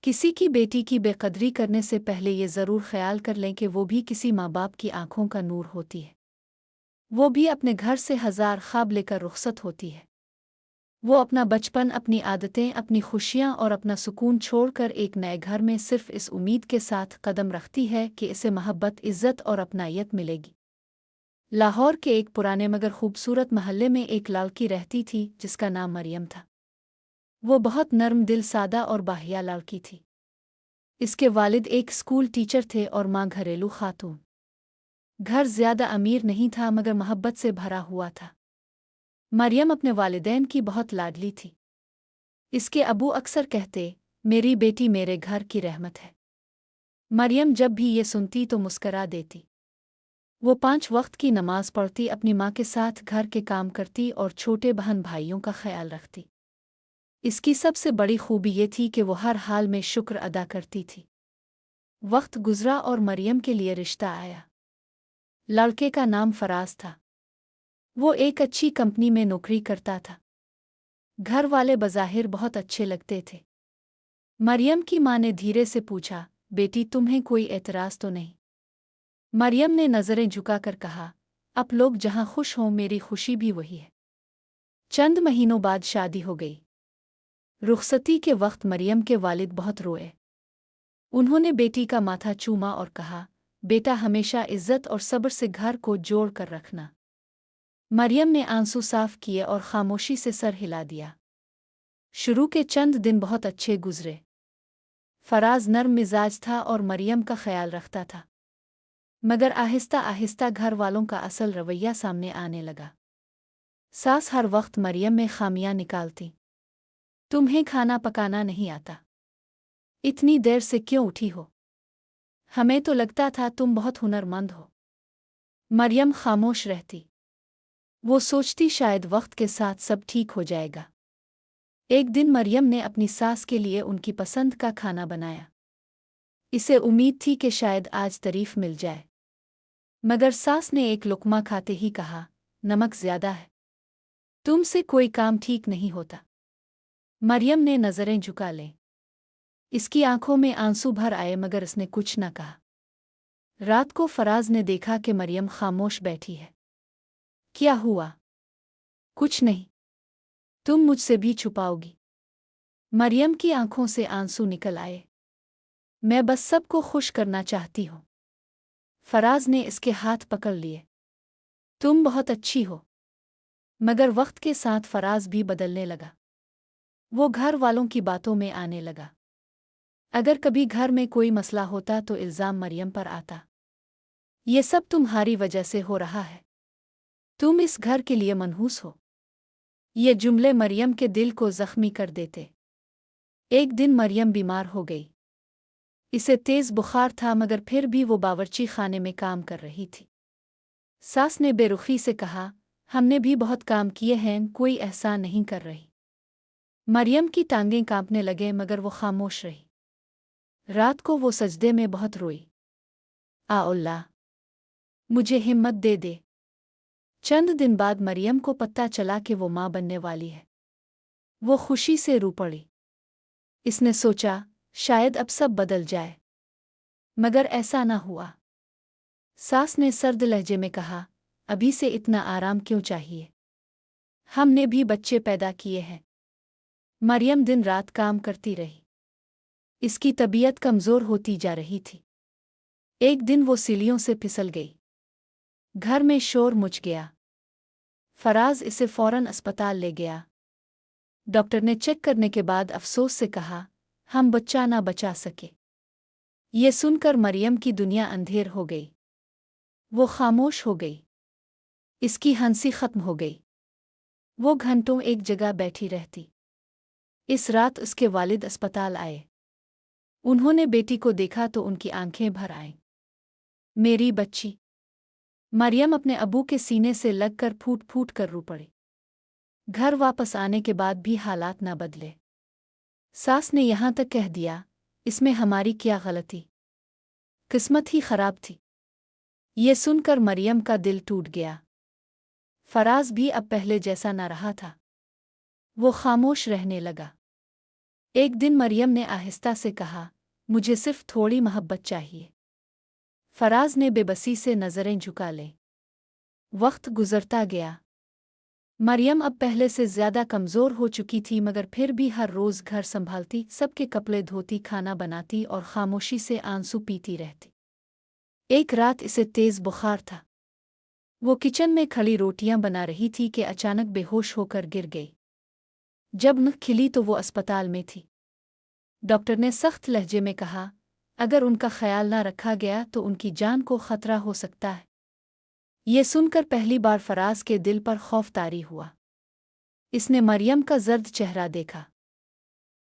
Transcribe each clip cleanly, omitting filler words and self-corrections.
किसी की बेटी की बेकदरी करने से पहले ये ज़रूर ख्याल कर लें कि वो भी किसी माँ बाप की आंखों का नूर होती है। वो भी अपने घर से हज़ार ख्वाब लेकर रुखसत होती है। वो अपना बचपन, अपनी आदतें, अपनी खुशियाँ और अपना सुकून छोड़कर एक नए घर में सिर्फ इस उम्मीद के साथ कदम रखती है कि इसे मोहब्बत, इज़्ज़त और अपनायत मिलेगी। लाहौर के एक पुराने मगर खूबसूरत महल्ले में एक लड़की रहती थी जिसका नाम मरियम था। वो बहुत नर्म दिल, सादा और बाहिया लड़की थी। इसके वालिद एक स्कूल टीचर थे और माँ घरेलू खातून। घर ज़्यादा अमीर नहीं था मगर मोहब्बत से भरा हुआ था। मरियम अपने वालिदैन की बहुत लाडली थी। इसके अबू अक्सर कहते, मेरी बेटी मेरे घर की रहमत है। मरियम जब भी ये सुनती तो मुस्करा देती। वो 5 वक्त की नमाज पढ़ती, अपनी माँ के साथ घर के काम करती और छोटे बहन भाइयों का ख्याल रखती। इसकी सबसे बड़ी खूबी ये थी कि वो हर हाल में शुक्र अदा करती थी। वक्त गुजरा और मरियम के लिए रिश्ता आया। लड़के का नाम फराज था। वो एक अच्छी कंपनी में नौकरी करता था। घर वाले बज़ाहिर बहुत अच्छे लगते थे। मरियम की माँ ने धीरे से पूछा, बेटी तुम्हें कोई एतराज़ तो नहीं? मरियम ने नज़रें झुकाकर कहा, अब लोग जहाँ खुश हों मेरी खुशी भी वही है। चंद महीनों बाद शादी हो गई। रुखसती के वक्त मरियम के वालिद बहुत रोए। उन्होंने बेटी का माथा चूमा और कहा, बेटा हमेशा इज़्ज़त और सब्र से घर को जोड़ कर रखना। मरियम ने आंसू साफ किए और खामोशी से सर हिला दिया। शुरू के चंद दिन बहुत अच्छे गुजरे। फराज नर्म मिजाज था और मरियम का ख्याल रखता था। मगर आहिस्ता आहिस्ता घर वालों का असल रवैया सामने आने लगा। सास हर वक्त मरियम में खामियां निकालती। तुम्हें खाना पकाना नहीं आता? इतनी देर से क्यों उठी हो? हमें तो लगता था तुम बहुत हुनरमंद हो। मरियम खामोश रहती। वो सोचती शायद वक्त के साथ सब ठीक हो जाएगा। एक दिन मरियम ने अपनी सास के लिए उनकी पसंद का खाना बनाया। इसे उम्मीद थी कि शायद आज तारीफ मिल जाए। मगर सास ने एक लुक़मा खाते ही कहा, नमक ज़्यादा है। तुमसे कोई काम ठीक नहीं होता। मरियम ने नज़रें झुका लीं। इसकी आंखों में आंसू भर आए मगर उसने कुछ न कहा। रात को फराज ने देखा कि मरियम खामोश बैठी है। क्या हुआ? कुछ नहीं। तुम मुझसे भी छुपाओगी? मरियम की आंखों से आंसू निकल आए। मैं बस सबको खुश करना चाहती हूँ। फराज ने इसके हाथ पकड़ लिए। तुम बहुत अच्छी हो। मगर वक्त के साथ फराज भी बदलने लगा। वो घर वालों की बातों में आने लगा। अगर कभी घर में कोई मसला होता तो इल्ज़ाम मरियम पर आता। ये सब तुम्हारी वजह से हो रहा है। तुम इस घर के लिए मनहूस हो। ये जुमले मरियम के दिल को ज़ख्मी कर देते। एक दिन मरियम बीमार हो गई। इसे तेज़ बुखार था मगर फिर भी वो बावर्ची खाने में काम कर रही थी। सास ने बेरुखी से कहा, हमने भी बहुत काम किए हैं, कोई एहसान नहीं कर रही। मरियम की टांगें कांपने लगे मगर वो खामोश रही। रात को वो सजदे में बहुत रोई। आ अल्लाह, मुझे हिम्मत दे दे। चंद दिन बाद मरियम को पता चला कि वो माँ बनने वाली है। वो खुशी से रो पड़ी। इसने सोचा, शायद अब सब बदल जाए। मगर ऐसा न हुआ। सास ने सर्द लहजे में कहा, अभी से इतना आराम क्यों चाहिए? हमने भी बच्चे पैदा किए हैं। मरियम दिन रात काम करती रही। इसकी तबीयत कमज़ोर होती जा रही थी। एक दिन वो सीढ़ियों से फिसल गई। घर में शोर मच गया। फराज इसे फौरन अस्पताल ले गया। डॉक्टर ने चेक करने के बाद अफसोस से कहा, हम बच्चा ना बचा सके। ये सुनकर मरियम की दुनिया अंधेर हो गई। वो खामोश हो गई। इसकी हंसी खत्म हो गई। वो घंटों एक जगह बैठी रहती। इस रात उसके वालिद अस्पताल आए। उन्होंने बेटी को देखा तो उनकी आंखें भर आईं। मेरी बच्ची। मरियम अपने अबू के सीने से लगकर फूट फूट कर रो पड़ी। घर वापस आने के बाद भी हालात न बदले। सास ने यहाँ तक कह दिया, इसमें हमारी क्या गलती? किस्मत ही खराब थी। ये सुनकर मरियम का दिल टूट गया। फराज भी अब पहले जैसा न रहा था। वो खामोश रहने लगा। ایک دن مریم نے آہستہ سے کہا، مجھے صرف تھوڑی محبت چاہیے۔ فراز نے بے بسی سے نظریں جھکا لیں۔ وقت گزرتا گیا۔ مریم اب پہلے سے زیادہ کمزور ہو چکی تھی، مگر پھر بھی ہر روز گھر سنبھالتی، سب کے کپڑے دھوتی، کھانا بناتی اور خاموشی سے آنسو پیتی رہتی۔ ایک رات اسے تیز بخار تھا۔ وہ کچن میں کھڑی روٹیاں بنا رہی تھی کہ اچانک بے ہوش ہو کر گر گئی۔ جب نک کھلی تو وہ اسپتال میں تھی۔ ڈاکٹر نے سخت لہجے میں کہا، اگر ان کا خیال نہ رکھا گیا تو ان کی جان کو خطرہ ہو سکتا ہے۔ یہ سن کر پہلی بار فراز کے دل پر خوف طاری ہوا۔ اس نے مریم کا زرد چہرہ دیکھا،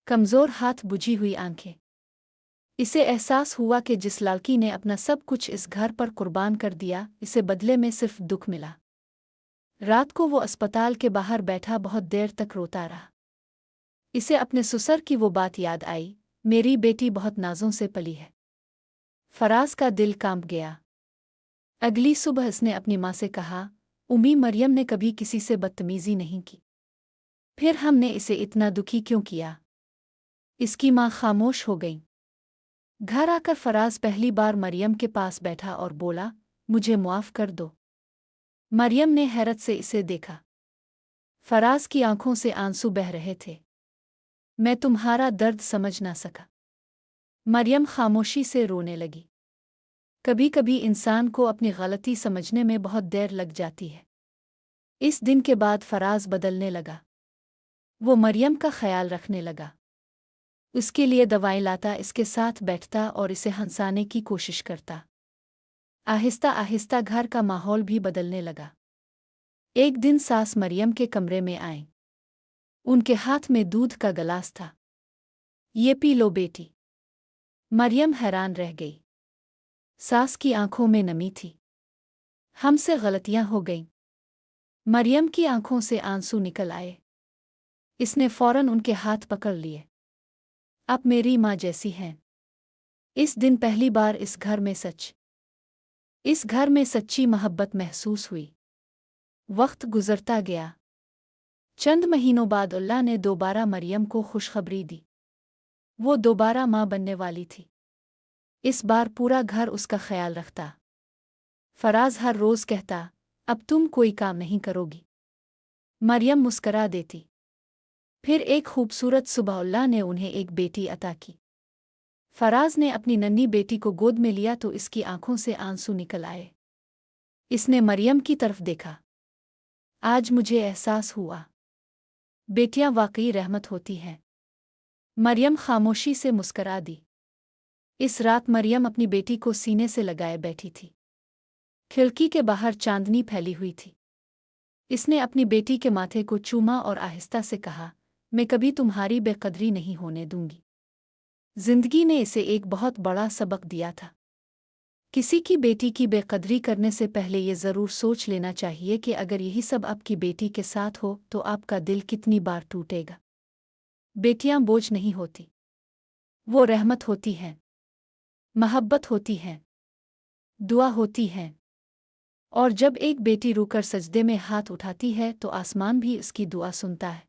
کمزور ہاتھ، بجھی ہوئی آنکھیں۔ اسے احساس ہوا کہ جس لڑکی نے اپنا سب کچھ اس گھر پر قربان کر دیا، اسے بدلے میں صرف دکھ ملا۔ رات کو وہ اسپتال کے باہر بیٹھا بہت دیر تک روتا رہا۔ اسے اپنے سسر کی وہ بات یاد آئی، میری بیٹی بہت نازوں سے پلی ہے۔ فراز کا دل کانپ گیا۔ اگلی صبح اس نے اپنی ماں سے کہا، امی، مریم نے کبھی کسی سے بدتمیزی نہیں کی، پھر ہم نے اسے اتنا دکھی کیوں کیا؟ اس کی ماں خاموش ہو گئی۔ گھر آ کر فراز پہلی بار مریم کے پاس بیٹھا اور بولا، مجھے معاف کر دو۔ مریم نے حیرت سے اسے دیکھا۔ فراز کی آنکھوں سے آنسو بہہ رہے تھے۔ میں تمہارا درد سمجھ نہ سکا۔ مریم خاموشی سے رونے لگی۔ کبھی کبھی انسان کو اپنی غلطی سمجھنے میں بہت دیر لگ جاتی ہے۔ اس دن کے بعد فراز بدلنے لگا۔ وہ مریم کا خیال رکھنے لگا، اس کے لیے دوائیں لاتا، اس کے ساتھ بیٹھتا اور اسے ہنسانے کی کوشش کرتا۔ آہستہ آہستہ گھر کا ماحول بھی بدلنے لگا۔ ایک دن ساس مریم کے کمرے میں آئیں۔ ان کے ہاتھ میں دودھ کا گلاس تھا۔ یہ پی لو بیٹی۔ مریم حیران رہ گئی۔ ساس کی آنکھوں میں نمی تھی۔ ہم سے غلطیاں ہو گئیں۔ مریم کی آنکھوں سے آنسو نکل آئے۔ اس نے فوراً ان کے ہاتھ پکڑ لیے۔ آپ میری ماں جیسی ہیں۔ اس دن پہلی بار اس گھر میں سچی محبت محسوس ہوئی۔ وقت گزرتا گیا۔ چند مہینوں بعد اللہ نے دوبارہ مریم کو خوشخبری دی۔ وہ دوبارہ ماں بننے والی تھی۔ اس بار پورا گھر اس کا خیال رکھتا۔ فراز ہر روز کہتا، اب تم کوئی کام نہیں کرو گی۔ مریم مسکرا دیتی۔ پھر ایک خوبصورت صبح اللہ نے انہیں ایک بیٹی عطا کی۔ فراز نے اپنی ننھی بیٹی کو گود میں لیا تو اس کی آنکھوں سے آنسو نکل آئے۔ اس نے مریم کی طرف دیکھا۔ آج مجھے احساس ہوا، بیٹیاں واقعی رحمت ہوتی ہیں۔ مریم خاموشی سے مسکرا دی۔ اس رات مریم اپنی بیٹی کو سینے سے لگائے بیٹھی تھی۔ کھڑکی کے باہر چاندنی پھیلی ہوئی تھی۔ اس نے اپنی بیٹی کے ماتھے کو چوما اور آہستہ سے کہا، میں کبھی تمہاری بے قدری نہیں ہونے دوں گی۔ زندگی نے اسے ایک بہت بڑا سبق دیا تھا۔ کسی کی بیٹی کی بے قدری کرنے سے پہلے یہ ضرور سوچ لینا چاہیے کہ اگر یہی سب آپ کی بیٹی کے ساتھ ہو تو آپ کا دل کتنی بار ٹوٹے گا۔ بیٹیاں بوجھ نہیں ہوتی، وہ رحمت ہوتی ہیں، محبت ہوتی ہیں، دعا ہوتی ہیں۔ اور جب ایک بیٹی رو کر سجدے میں ہاتھ اٹھاتی ہے تو آسمان بھی اس کی دعا سنتا ہے۔